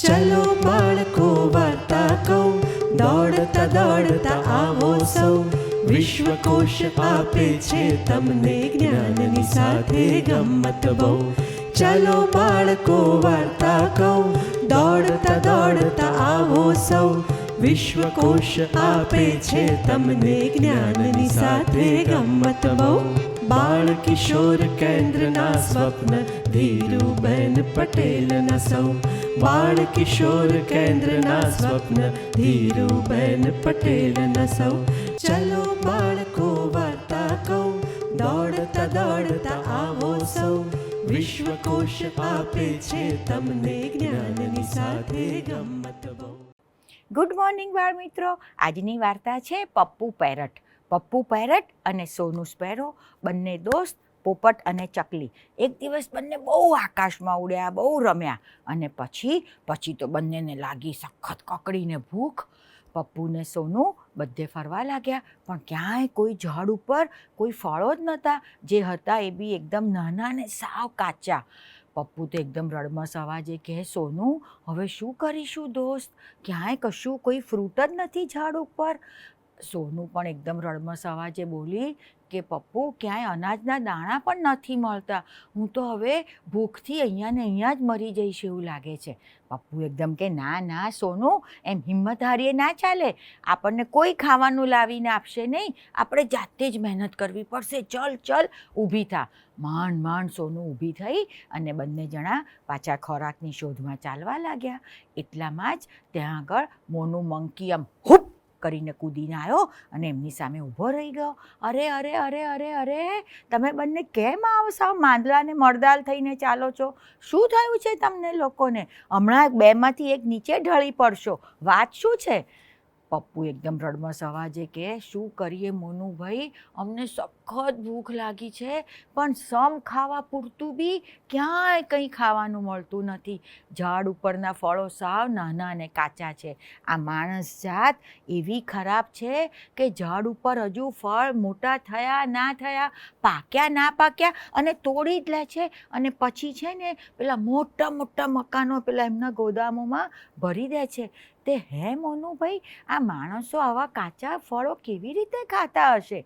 ચલો બાળકો વાર્તા કહું, દોડતા દોડતા આવો સૌ. વિશ્વકોશ આપે છે તમને જ્ઞાનની સાથે ગમ્મત બહુ. ચલો બાળકો વાર્તા કહું, દોડતા દોડતા આવો સૌ. વિશ્વકોશ આપે છે તમને જ્ઞાનની સાથે ગમ્મત બહુ. બાળ કિશોર કેન્દ્રના સ્વપ્ન ધીરુબેન પટેલના સૌ. બાળ કિશોર કેન્દ્રના સ્વપ્ન ધીરુબેન પટેલના સૌ. ચલો બાળકો વાર્તા કહું, દોડતા દોડતા આવો સૌ. વિશ્વકોશ આપે છે તમને જ્ઞાનની સાથે ગમ્મત બહુ. ગુડ મોર્નિંગ બાળ મિત્રો. આજની વાર્તા છે પપ્પુ પેરટ. પપ્પુ પેરટ અને સોનુ સ્પેરો બંને દોસ્ત, પોપટ અને ચકલી. એક દિવસ બંને બહુ આકાશમાં ઉડ્યા, બહુ રમ્યા અને પછી તો બંનેને લાગી સખત કકડીને ભૂખ. પપ્પુ ને સોનુ બધે ફરવા લાગ્યા, પણ ક્યાંય કોઈ ઝાડ ઉપર કોઈ ફળો જ નહોતા. જે હતા એ બી એકદમ નાના ને સાવ કાચા. પપ્પુ તો એકદમ રડમસ અવાજે કહે, સોનુ હવે શું કરીશું દોસ્ત? ક્યાંય કશું કોઈ ફ્રૂટ જ નથી ઝાડ ઉપર. સોનુ પણ એકદમ રડમસ અવાજે બોલી કે પપ્પુ ક્યાંય અનાજના દાણા પણ નથી મળતા. હું તો હવે ભૂખથી અહીંયા ને અહીંયા જ મરી જઈશ એવું લાગે છે. પપ્પુ એકદમ કે ના ના સોનુ, એમ હિંમત હારીએ ના ચાલે. આપણને કોઈ ખાવાનું લાવીને આપશે નહીં, આપણે જાતે જ મહેનત કરવી પડશે. ચલ ચલ ઊભી થા. માંડ સોનુ ઊભી થઈ અને બંને જણા પાછા ખોરાકની શોધમાં ચાલવા લાગ્યા. એટલામાં જ ત્યાં આગળ મોનું મંકી આમ હુપ કરીને કૂદીને આવ્યો અને એમની સામે ઊભો રહી ગયો. અરે અરે અરે અરે અરે, તમે બંને કેમ આવો સાવ માંદલા ને મરદાલ થઈને ચાલો છો? શું થયું છે તમને લોકોને? હમણાં બેમાંથી એક નીચે ઢળી પડશો. વાત શું છે? પપ્પુ એકદમ રડમસ અવાજે કે, શું કરીએ મોનુભાઈ, અમને સખત ભૂખ લાગી છે, પણ સમ ખાવા પૂરતું બી ક્યાંય કંઈ ખાવાનું મળતું નથી. ઝાડ ઉપરના ફળો સાવ નાના અને કાચા છે. આ માણસ જાત એવી ખરાબ છે કે ઝાડ ઉપર હજુ ફળ મોટા થયા ના થયા, પાક્યા ના પાક્યા અને તોડી જ લે છે અને પછી છે ને પેલા મોટા મોટા મકાનો પેલા એમના ગોદામોમાં ભરી દે છે. તે હે મોનુભાઈ, આ માણસો આવા કાચા ફળો કેવી રીતે ખાતા હશે?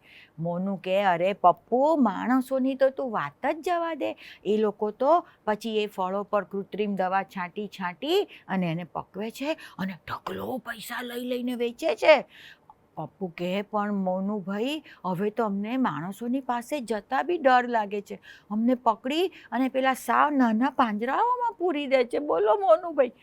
મોનુ કે, અરે પપ્પુ, માણસોની તો તું વાત જ જવા દે. એ લોકો તો પછી એ ફળો પર કૃત્રિમ દવા છાંટી અને એને પકવે છે અને ઢગલો પૈસા લઈને વેચે છે. પપ્પુ કહે, પણ મોનુભાઈ, હવે તો અમને માણસોની પાસે જતા બી ડર લાગે છે. અમને પકડી અને પેલા સાવ નાના પાંજરાઓમાં પૂરી દે છે. બોલો મોનુભાઈ.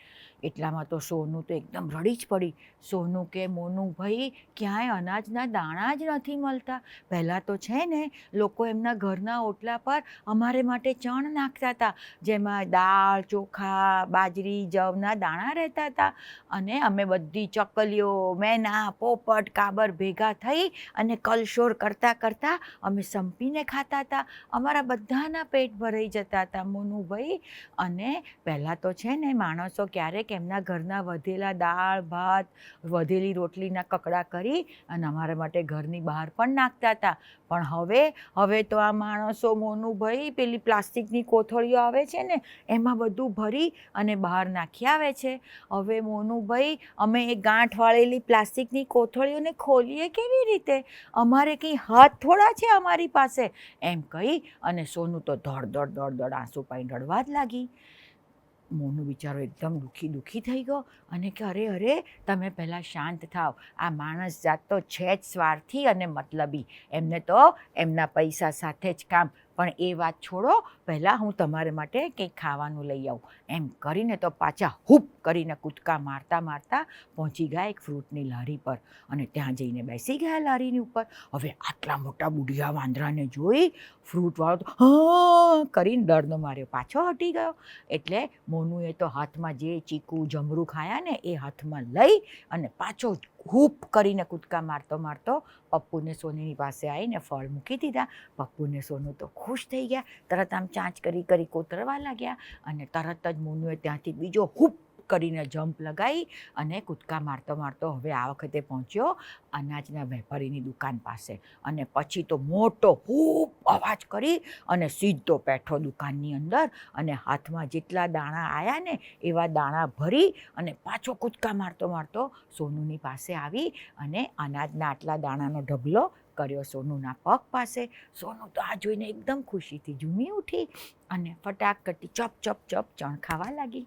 એટલામાં તો સોનુ તો એકદમ રડી જ પડી. સોનુ કે, મોનુભાઈ, ક્યાંય અનાજના દાણા જ નથી મળતા. પહેલાં તો છે ને લોકો એમના ઘરના ઓટલા પર અમારે માટે ચણ નાખતા હતા, જેમાં દાળ, ચોખા, બાજરી, જવના દાણા રહેતા હતા. અને અમે બધી ચકલીઓ, મેના, પોપટ, કાબર ભેગા થઈ અને કલશોર કરતાં અમે સંપીને ખાતા હતા. અમારા બધાના પેટ ભરાઈ જતા હતા મોનુભાઈ. અને પહેલાં તો છે ને માણસો ક્યારેક એમના ઘરના વધેલા દાળ ભાત, વધેલી રોટલીના કકડા કરી અને અમારા માટે ઘરની બહાર પણ નાખતા હતા. પણ હવે તો આ માણસો મોનુભાઈ પેલી પ્લાસ્ટિકની કોથળીઓ આવે છે ને એમાં બધું ભરી અને બહાર નાખી આવે છે. હવે મોનુભાઈ, અમે એ ગાંઠ વાળેલી પ્લાસ્ટિકની કોથળીઓને ખોલીએ કેવી રીતે? અમારે કંઈ હાથ થોડા છે અમારી પાસે? એમ કહી અને સોનુ તો દોડ આંસુ પાઈને રડવા જ લાગી. મોનુ બિચારો એકદમ દુઃખી થઈ ગયો અને કે, અરે તમે પહેલાં શાંત થાવ. આ માણસ જાત તો છે જ સ્વાર્થી અને મતલબી. એમને તો એમના પૈસા સાથે જ કામ. પણ એ વાત છોડો, પહેલાં હું તમારે માટે કંઈક ખાવાનું લઈ આવું. એમ કરીને તો પાછા હુપ કરીને કૂદકા મારતા પહોંચી ગયા એક ફ્રૂટની લારી પર અને ત્યાં જઈને બેસી ગયા લારીની ઉપર. હવે આટલા મોટા બુઢિયા વાંદરાને જોઈ ફ્રૂટવાળો તો હા કરીને ડરનો માર્યો પાછો હટી ગયો. એટલે મોનુએ તો હાથમાં જે ચીકુ જમરૂ ખાયા ને એ હાથમાં લઈ અને પાછો હૂપ કરીને કૂદકા મારતો પપ્પુને સોનુની પાસે આવીને ફળ મૂકી દીધા. પપ્પુને સોનુ તો ખુશ થઈ ગયા. તરત આમ ચાંચ કરી કોતરવા લાગ્યા અને તરત જ મોનુએ ત્યાંથી બીજો હૂપ કરીને જમ્પ લગાવી અને કૂદકા મારતો મારતો હવે આ વખતે પહોંચ્યો અનાજના વેપારીની દુકાન પાસે. અને પછી તો મોટો ખૂબ અવાજ કરી અને સીધો બેઠો દુકાનની અંદર અને હાથમાં જેટલા દાણા આવ્યા ને એવા દાણા ભરી અને પાછો કૂદકા મારતો મારતો સોનુની પાસે આવી અને અનાજના આટલા દાણાનો ઢગલો કર્યો સોનુના પગ પાસે. સોનુ તો આ જોઈને એકદમ ખુશીથી ઝૂમી ઉઠી અને ફટાકટી ચપ ચપ ચપ ચણ ખાવા લાગી.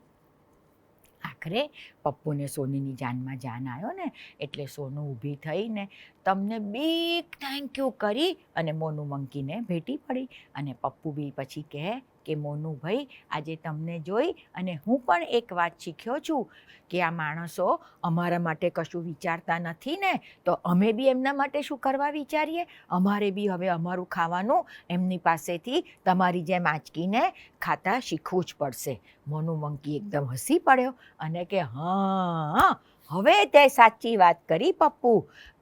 આખરે પપ્પુને સોનીની જાનમાં જાન આવ્યો ને એટલે સોનુ ઊભી થઈને તમને બિગ થેન્ક યુ કરી અને મોનુ મંકીને ભેટી પડી. અને પપ્પુ બી પછી કહે કે મોનુ ભાઈ, આજે તમને જોઈ અને હું પણ એક વાત શીખ્યો છું કે આ માણસો અમારા માટે કશું વિચારતા નથી ને, તો અમે બી એમના માટે શું કરવા વિચારીએ? અમારે બી હવે અમારું ખાવાનું એમની પાસેથી તમારી જેમ આંચકીને ખાતા શીખવું જ પડશે. મોનુ મંકી એકદમ હસી પડ્યો અને કે હા, હવે તે સાચી વાત કરી પપ્પુ.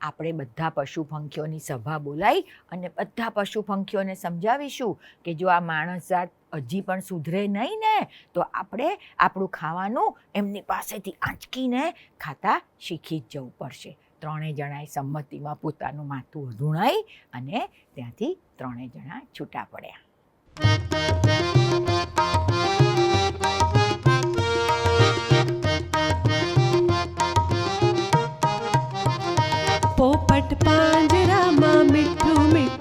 આપણે બધા પશુ પંખીઓની સભા બોલાવી અને બધા પશુ પંખીઓને સમજાવીશું કે જો આ માણસ જાત હજી પણ સુધરે નહીં ને તો આપણે આપણું ખાવાનું એમની પાસેથી આંચકીને ખાતા શીખી જ જવું પડશે. ત્રણેય જણાએ સંમતિમાં પોતાનું માથું અધૂણાઈ અને ત્યાંથી ત્રણેય જણા છૂટા પડ્યા. પોપટ પાંજરામાં મીઠું મીઠું